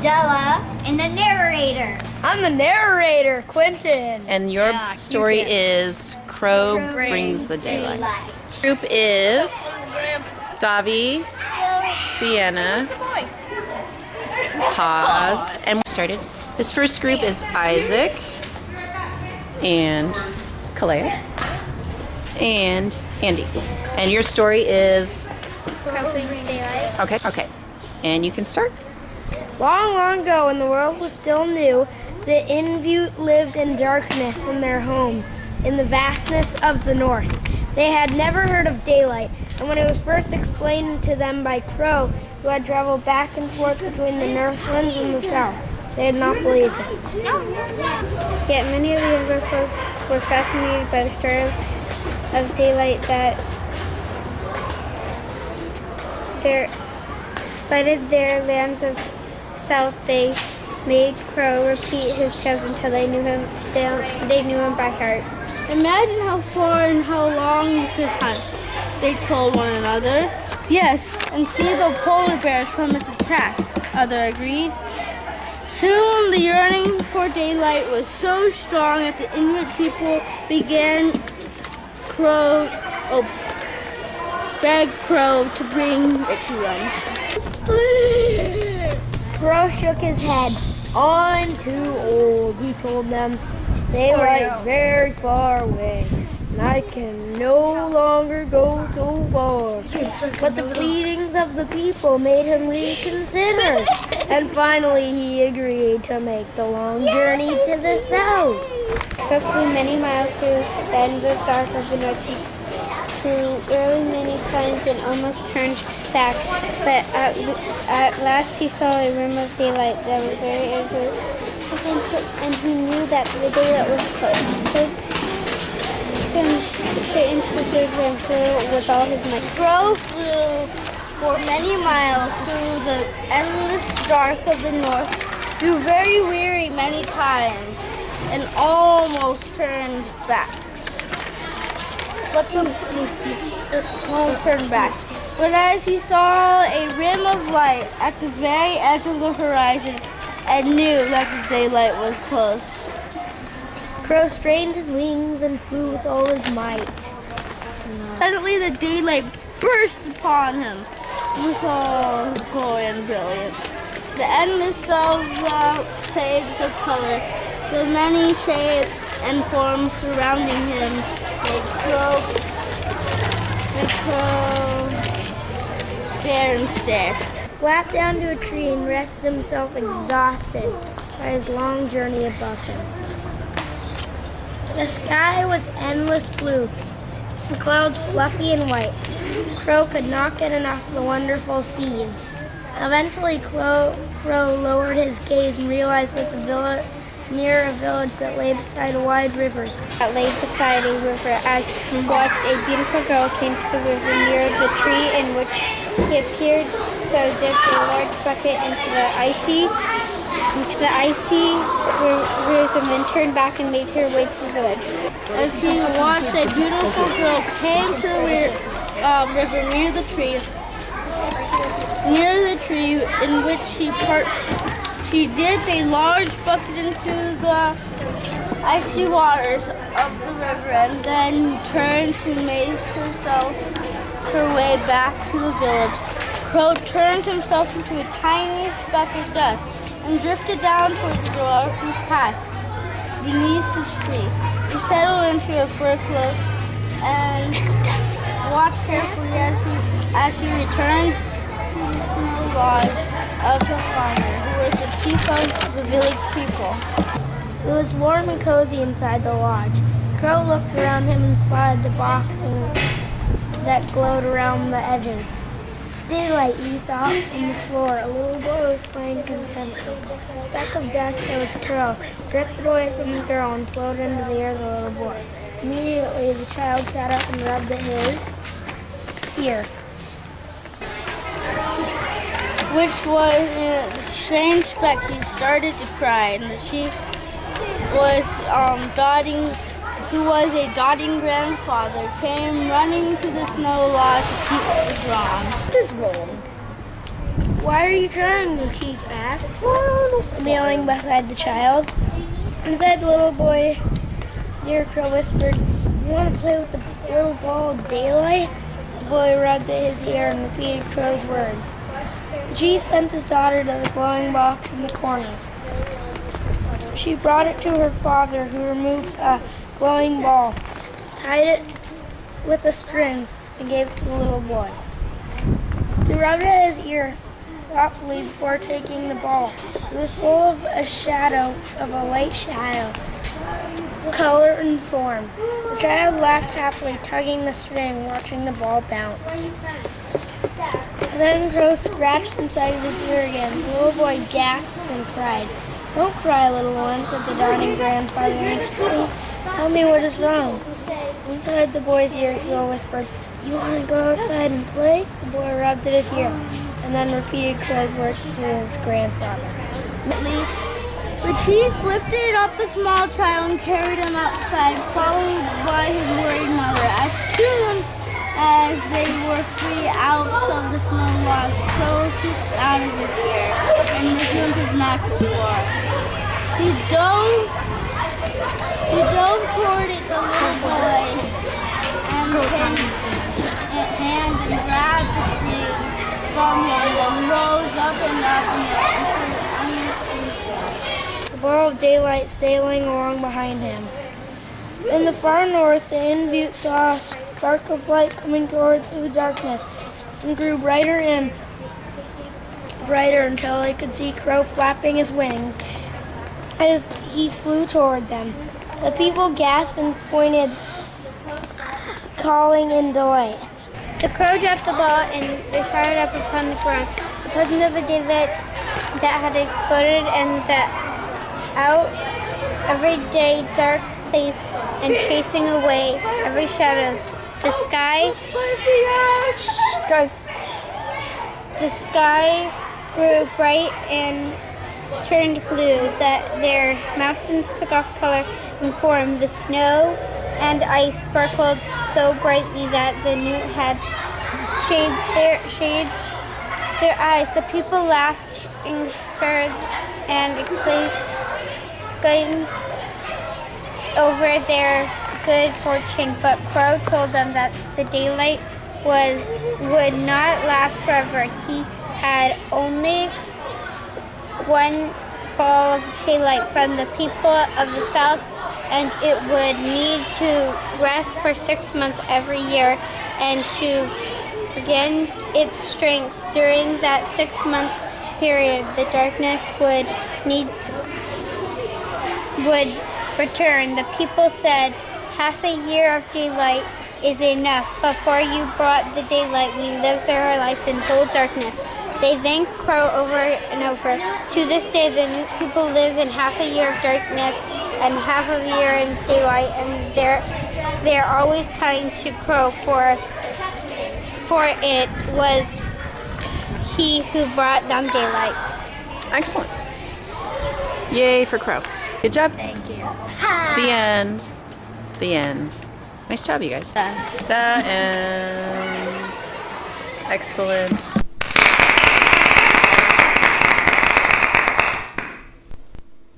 Della, and the narrator. I'm the narrator, Quentin. And your story is Crow Brings the Daylight. Group is Davi, Sienna, Paz, and we started. This first group is Isaac and Claire and Andy. And your story is Crow Brings Daylight. okay. And you can start. Long, long ago, when the world was still new, the Inuit lived in darkness in their home, in the vastness of the north. They had never heard of daylight, and when it was first explained to them by Crow, who had traveled back and forth between the Northlands and the South, they had not believed it. Yet many of the younger folks were fascinated by the story of daylight that divided their lands of South. They made Crow repeat his tales until they knew him. They knew him by heart. Imagine how far and how long you could hunt, they told one another. Yes, and see the polar bears from its attacks, other agreed. Soon the yearning for daylight was so strong that the Inuit people began beg Crow to bring it to them. Crow shook his head. I'm too old, he told them. Daylight is very far away, and I can no longer go so far. But the pleadings of the people made him reconsider, and finally he agreed to make the long journey to the south. Crow flew many miles through the endless dark of the north. He flew really many times and almost turned back, but at last he saw a rim of daylight that was very azure, and he knew that the daylight was close. So he came straight into the river and flew with all his might. Crow flew for many miles through the endless dark of the north, grew very weary many times, and almost turned back. But as he saw a rim of light at the very edge of the horizon and knew that the daylight was close. Crow strained his wings and flew with all his might. Suddenly the daylight burst upon him with all his glory and brilliance. The endless of the shades of color, the many shapes and forms surrounding him, made Crow stare and stare. Flapped down to a tree and rested himself exhausted by his long journey above him. The sky was endless blue, the clouds fluffy and white. Crow could not get enough of the wonderful scene. Eventually, Crow lowered his gaze and realized that near a village that lay beside a wide river. That lay beside a river. As he watched, a beautiful girl came to the river near the tree in which he appeared, so dipped a large bucket into the icy rivers and then turned back and made her way to the village. As he watched, a beautiful girl came to the river near the tree in which she dipped a large bucket into the icy waters of the river and then turned to make her way back to the village. Crow turned himself into a tiny speck of dust and drifted down towards the darkened path beneath the tree. He settled into a fur cloak and watched carefully as she returned to the lodge of her farmer, who was the chief of the village people. It was warm and cozy inside the lodge. Crow looked around him and spotted the boxing that glowed around the edges. Daylight, he thought, on the floor. A little boy was playing contentedly. A speck of dust that was Crow drifted away from the girl and floated into the air of the little boy. Immediately, the child sat up and rubbed at his ear, which was a strange speck. He started to cry, and the chief was who was a doting grandfather, came running to the snow lodge to see what was wrong. What is wrong? Why are you trying? The thief asked, kneeling beside the child. Inside the little boy's ear, Crow whispered, "You want to play with the little ball of daylight?" The boy rubbed at his ear and repeated Crow's words. The chief sent his daughter to the glowing box in the corner. She brought it to her father, who removed a glowing ball, tied it with a string, and gave it to the little boy. He rubbed it at his ear thoughtfully before taking the ball. It was full of a light shadow, color and form. The child laughed happily, tugging the string, watching the ball bounce. Then Crow scratched inside of his ear again. The little boy gasped and cried. "Don't cry, little one," said the darning grandfather anxiously. "Tell me what is wrong." Inside the boy's ear, Crow whispered, "You want to go outside and play?" The boy rubbed at his ear and then repeated Crow's words to his grandfather. The chief lifted up the small child and carried him outside, followed by his worried mother. As soon as they were free out of the snow lodge, Crow swooped out of his ear and resumed his natural roar. He dove toward it, the little boy, and grabbed the string from him and rose up and up The ball of daylight sailing along behind him. In the far north, the Inn Butte saw a spark of light coming toward through the darkness and grew brighter and brighter until they could see Crow flapping his wings as he flew toward them. The people gasped and pointed, calling in delight. The crow dropped the ball and they fired up upon the ground. The presence of the daylight that had exploded and that out every day dark place and chasing away every shadow. The sky grew bright and turned blue, that their mountains took off color and form. The snow and ice sparkled so brightly that the newt had shade their eyes. The people laughed and heard and exclaimed over their good fortune, but Crow told them that the daylight would not last forever. He had only one ball of daylight from the people of the South, and it would need to rest for 6 months every year and to regain its strength. During that 6-month period, the darkness would return. The people said, "Half a year of daylight is enough. Before you brought the daylight, we lived our life in total darkness." They thanked Crow over and over. To this day, the Newt people live in half a year of darkness and half a year in daylight, and they're always kind to Crow, for it was he who brought them daylight. Excellent. Yay for Crow. Good job. Thank you. The end. The end. Nice job, you guys. The end. Excellent.